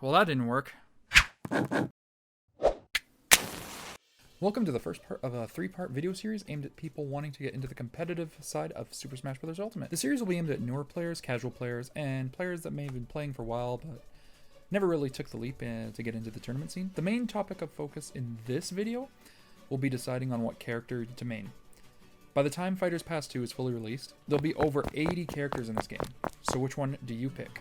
Well, that didn't work. Welcome to the first part of a 3-part video series aimed at people wanting to get into the competitive side of Super Smash Bros. Ultimate. The series will be aimed at newer players, casual players, and players that may have been playing for a while but never really took the leap to get into the tournament scene. The main topic of focus in this video will be deciding on what character to main. By the time Fighters Pass 2 is fully released, there'll be over 80 characters in this game. So which one do you pick?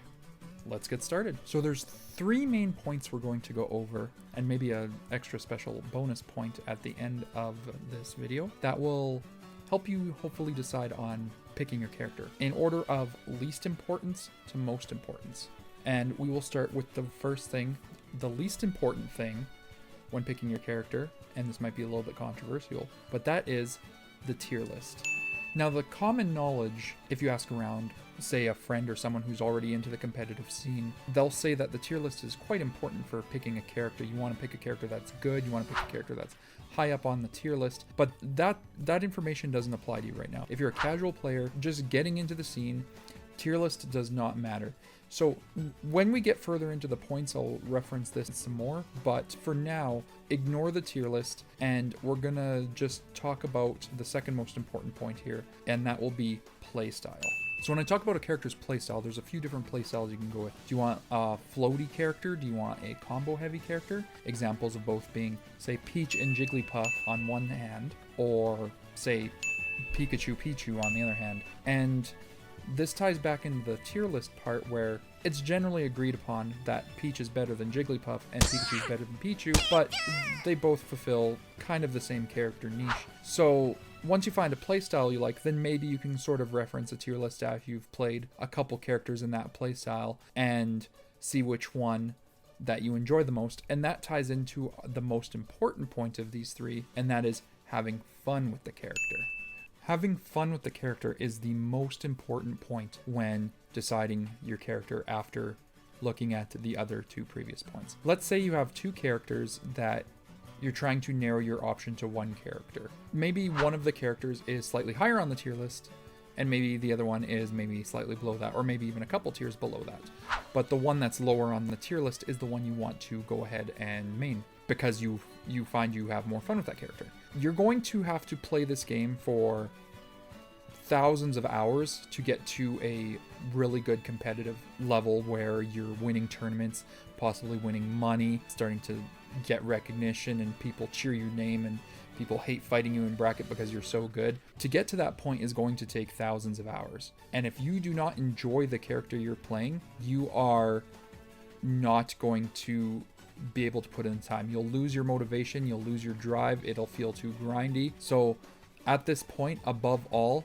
Let's get started. So there's 3 main points we're going to go over, and maybe an extra special bonus point at the end of this video that will help you hopefully decide on picking your character in order of least importance to most importance. And we will start with the first thing, the least important thing when picking your character, and this might be a little bit controversial, but that is the tier list. Now, the common knowledge, if you ask around, say a friend or someone who's already into the competitive scene, they'll say that the tier list is quite important for picking a character. You want to pick a character that's good, you want to pick a character that's high up on the tier list, but that information doesn't apply to you right now. If you're a casual player just getting into the scene, tier list does not matter. So when we get further into the points, I'll reference this some more, but for now, ignore the tier list, and we're gonna just talk about the second most important point here, and that will be playstyle. So when I talk about a character's playstyle, there's a few different playstyles you can go with. Do you want a floaty character? Do you want a combo heavy character? Examples of both being, say, Peach and Jigglypuff on one hand, or say Pikachu Pichu on the other hand. And this ties back into the tier list part where it's generally agreed upon that Peach is better than Jigglypuff and Pikachu is better than Pichu, but they both fulfill kind of the same character niche. So once you find a playstyle you like, then maybe you can sort of reference a tier list after you've played a couple characters in that playstyle and see which one that you enjoy the most. And that ties into the most important point of these 3, and that is having fun with the character. Having fun with the character is the most important point when deciding your character after looking at the other 2 previous points. Let's say you have 2 characters that you're trying to narrow your option to 1 character. Maybe one of the characters is slightly higher on the tier list, and maybe the other one is maybe slightly below that, or maybe even a couple tiers below that. But the one that's lower on the tier list is the one you want to go ahead and main, because you find you have more fun with that character. You're going to have to play this game for thousands of hours to get to a really good competitive level where you're winning tournaments, possibly winning money, starting to get recognition, and people cheer your name and people hate fighting you in bracket because you're so good. To get to that point is going to take thousands of hours. And if you do not enjoy the character you're playing, you are not going to be able to put in time. You'll lose your motivation, you'll lose your drive, it'll feel too grindy. So at this point, above all,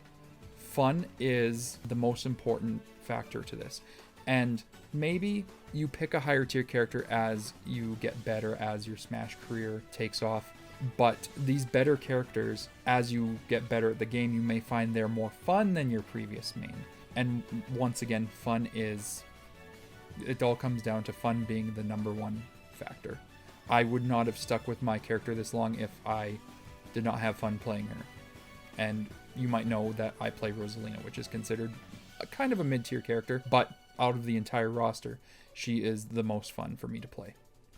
fun is the most important factor to this. And maybe you pick a higher tier character as you get better, as your Smash career takes off. But these better characters, as you get better at the game, you may find they're more fun than your previous main. And once again, it all comes down to fun being the number 1 factor. I would not have stuck with my character this long if I did not have fun playing her. And you might know that I play Rosalina, which is considered a kind of a mid-tier character, but out of the entire roster, she is the most fun for me to play.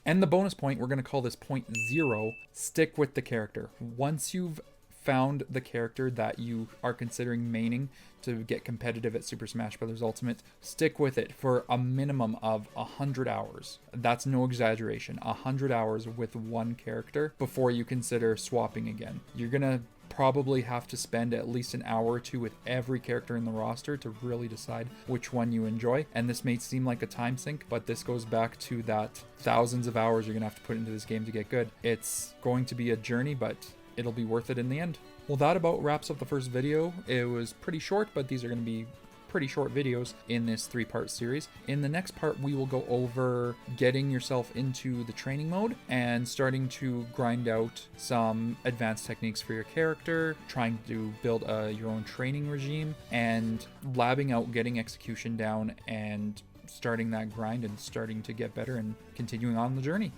And the bonus point, we're going to call this point 0, stick with the character. Once you've found the character that you are considering maining to get competitive at Super Smash Bros. Ultimate, stick with it for a minimum of 100 hours. That's no exaggeration, 100 hours with 1 character before you consider swapping again. You're going to probably have to spend at least an hour or 2 with every character in the roster to really decide which one you enjoy. And this may seem like a time sink, but this goes back to that thousands of hours you're gonna have to put into this game to get good. It's going to be a journey, but it'll be worth it in the end. Well, that about wraps up the first video. It was pretty short, but these are going to be pretty short videos in this 3-part series. In the next part, we will go over getting yourself into the training mode and starting to grind out some advanced techniques for your character, trying to build your own training regime, and labbing out getting execution down and starting that grind and starting to get better and continuing on the journey.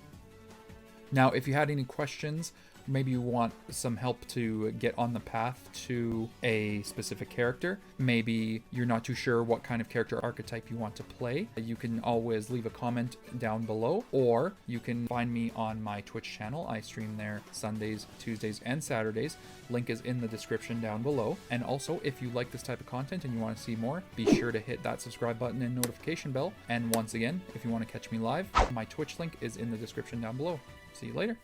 Now, if you had any questions, maybe you want some help to get on the path to a specific character, maybe you're not too sure what kind of character archetype you want to play, you can always leave a comment down below, or you can find me on my Twitch channel. I stream there Sundays, Tuesdays, and Saturdays. Link is in the description down below. And also, if you like this type of content and you want to see more, be sure to hit that subscribe button and notification bell. And once again, if you want to catch me live, my Twitch link is in the description down below. See you later.